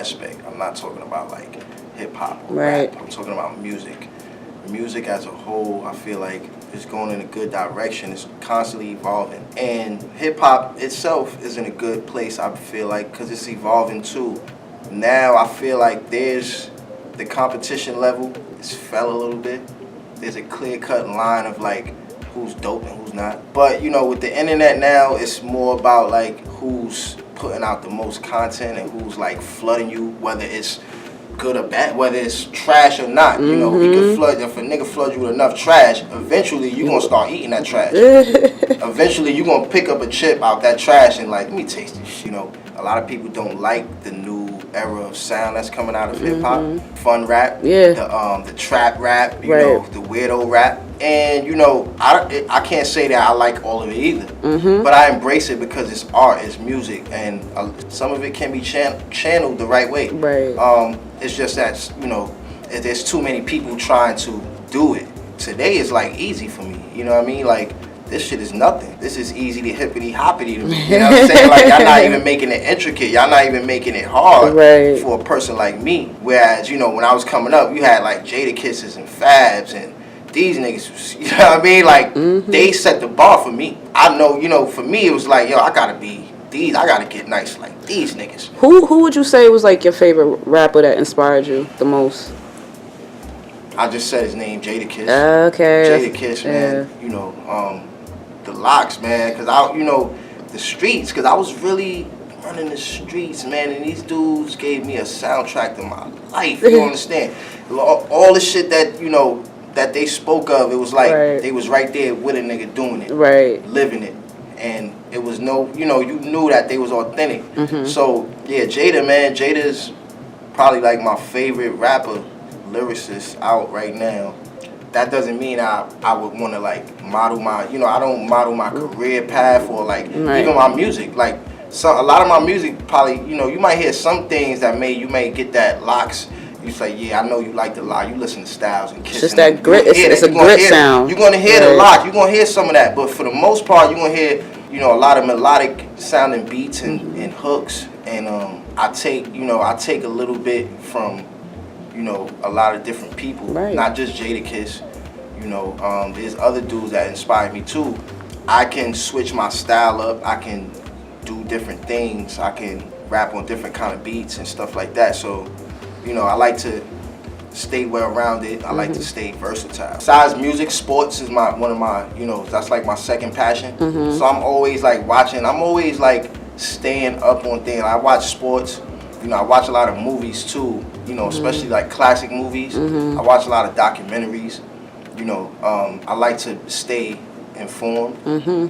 aspect. I'm not talking about like hip hop or Right. rap. I'm talking about music. Music as a whole, I feel like it's going in a good direction. It's constantly evolving, and hip hop itself is in a good place. I feel like because it's evolving too. Now I feel like there's the competition level is fell a little bit. There's a clear cut line of like who's dope and who's not. But you know, with the internet now, it's more about like who's putting out the most content and who's like flooding you, whether it's good or bad, whether it's trash or not. You know, he could flood. If a nigga flood you with enough trash, eventually you gonna start eating that trash. Eventually you gonna pick up a chip out that trash and like, let me taste this. You know, a lot of people don't like the new era of sound that's coming out of hip hop, fun rap, the trap rap, you know, the weirdo rap. And you know, I can't say that I like all of it either, but I embrace it because it's art, it's music, and some of it can be channeled the right way. Right. It's just that, you know, there's too many people trying to do it. Today is like easy for me, you know what I mean? Like, this shit is nothing. This is easy to hippity hoppity to me. You know what I'm saying? Like, y'all not even making it intricate. Y'all not even making it hard for a person like me. Whereas, you know, when I was coming up, you had like Jada Kisses and Fabs, and these niggas, you know what I mean? Like, they set the bar for me. I know, you know, for me, it was like, yo, I gotta get nice like these niggas. Who would you say was like your favorite rapper that inspired you the most? I just said his name, Jada Kiss. Okay. Jada Kiss, man. You know, the locks, man. Cause I, you know, the streets. Cause I was really running the streets, man. And these dudes gave me a soundtrack to my life. You understand? All the shit that, you know, that they spoke of, it was like they was right there with a nigga doing it, living it, and it was no, you know, you knew that they was authentic. So yeah, Jada, man, Jada's probably like my favorite rapper, lyricist out right now. That doesn't mean I would want to like model my, you know, I don't model my career path or like even my music. Like a lot of my music probably, you know, you might hear some things that you may get that locks. You say, yeah, I know you like the lock. You listen to Styles and Kiss. It's just that grit. It's a grit sound. You're gonna hear the lock. You're gonna hear some of that. But for the most part, you're gonna hear, you know, a lot of melodic sounding beats and hooks. And I take a little bit from, you know, a lot of different people. Not just Jada Kiss. You know, there's other dudes that inspired me too. I can switch my style up. I can do different things. I can rap on different kind of beats and stuff like that. So, you know, I like to stay well-rounded. I like to stay versatile. Besides music, sports is one of my, you know, that's like my second passion. So I'm always like watching. I'm always like staying up on things. I watch sports. You know, I watch a lot of movies too. You know, especially like classic movies. I watch a lot of documentaries. You know, I like to stay informed.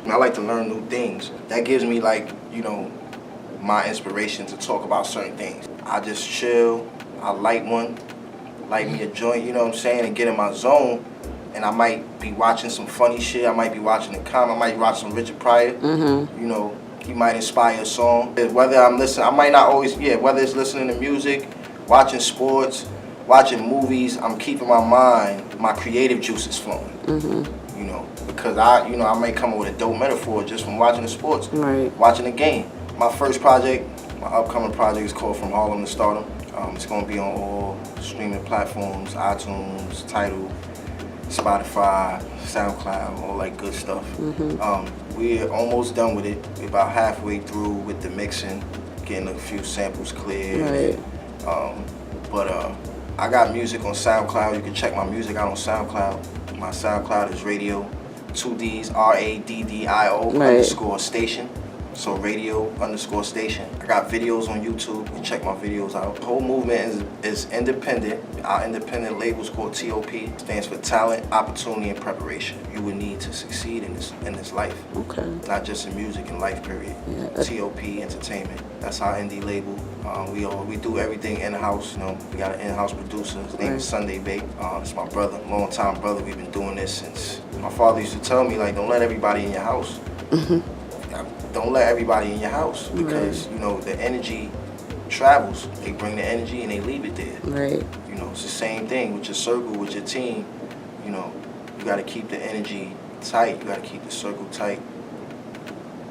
I like to learn new things. That gives me like, you know, my inspiration to talk about certain things. I just chill. I light me a joint, you know what I'm saying, and get in my zone. And I might be watching some funny shit. I might be watching I might watch some Richard Pryor. You know, he might inspire a song. Whether I'm listening, I might not always, whether it's listening to music, watching sports, watching movies, I'm keeping my mind, my creative juices flowing. You know, because I might come up with a dope metaphor just from watching the sports, watching the game. My first project, my upcoming project is called From Harlem to Stardom. It's going to be on all streaming platforms, iTunes, Tidal, Spotify, SoundCloud, all that good stuff. We're almost done with it. We're about halfway through with the mixing, getting a few samples cleared. But I got music on SoundCloud. You can check my music out on SoundCloud. My SoundCloud is Radio, 2Ds, RADDIO _station. So radio_station. I got videos on YouTube. You can check my videos out. The whole movement is independent. Our independent label is called TOP. Stands for Talent, Opportunity, and Preparation. You would need to succeed in this life. Not just in music, in life, period. TOP Entertainment. That's our indie label. We do everything in-house. You know, we got an in-house producer. His name is Sunday Bake. It's my brother, long-time brother. We've been doing this since my father used to tell me, like, don't let everybody in your house. Don't let everybody in your house because, you know, the energy travels. They bring the energy and they leave it there. You know, it's the same thing with your circle, with your team. You know, you got to keep the energy tight. You got to keep the circle tight.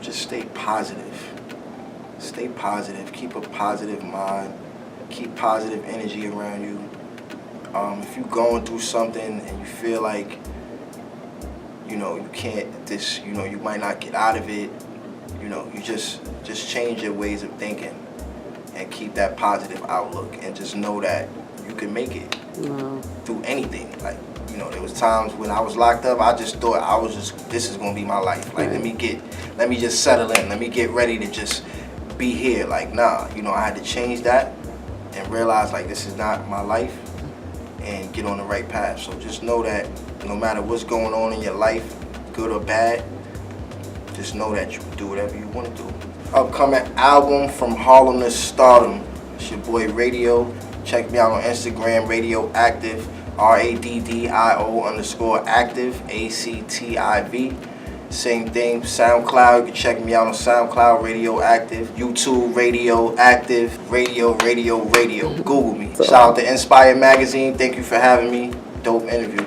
Just stay positive. Stay positive. Keep a positive mind. Keep positive energy around you. If you're going through something and you feel like, you know, you can't, you know, you might not get out of it, you know, you just change your ways of thinking and keep that positive outlook and just know that you can make it through anything. Like, you know, there was times when I was locked up, I just thought this is gonna be my life. Like, let me just settle in. Let me get ready to just be here. Like, nah, you know, I had to change that and realize, like, this is not my life and get on the right path. So just know that no matter what's going on in your life, good or bad, just know that you can do whatever you want to do. Upcoming album, From Harlem to Stardom. It's your boy Radio. Check me out on Instagram, Radio Active, RADDIO_active, ACTIV. Same thing, SoundCloud. You can check me out on SoundCloud, Radio Active. YouTube, Radio Active, Radio. Google me. Shout out to Inspire Magazine. Thank you for having me. Dope interview.